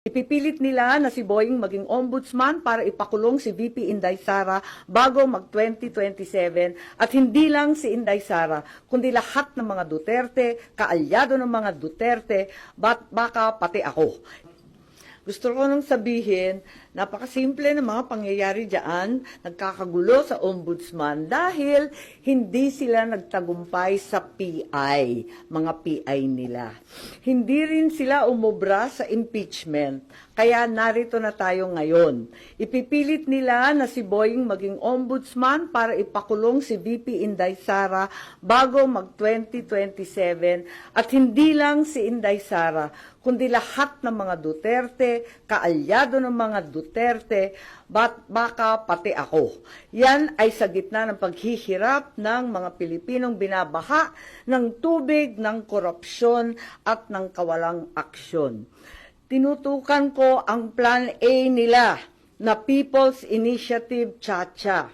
Ipipilit nila na si Boying maging ombudsman para ipakulong si VP Inday Sara bago mag-2027 at hindi lang si Inday Sara, kundi lahat ng mga Duterte, kaalyado ng mga Duterte, baka pati ako. Gusto ko nang sabihin, napakasimple ng mga pangyayari diyan, nagkakagulo sa ombudsman dahil hindi sila nagtagumpay sa PI, mga PI nila. Hindi rin sila umubra sa impeachment, kaya narito na tayo ngayon. Ipipilit nila na si Boying maging ombudsman para ipakulong si VP Inday Sara bago mag-2027 at hindi lang si Inday Sara, kundi lahat ng mga Duterte, kaalyado ng mga Duterte, baka pati ako. Yan ay sa gitna ng paghihirap ng mga Pilipinong binabaha ng tubig, ng korupsyon at ng kawalang aksyon. Tinutukan ko ang Plan A nila na People's Initiative Chacha.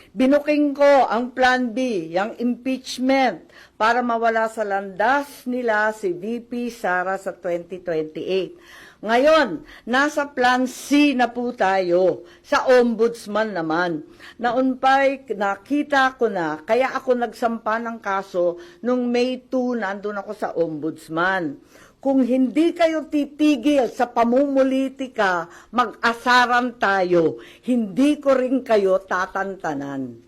Binuking ko ang Plan B, yung impeachment, para mawala sa landas nila si VP Sara sa 2028. Ngayon, nasa Plan C na po tayo, sa ombudsman naman. Noon pa'y nakita ko na, kaya ako nagsampa ng kaso nung May 2, nandun ako sa ombudsman. Kung hindi kayo titigil sa pamumulitika, mag-asaran tayo. Hindi ko rin kayo tatantanan.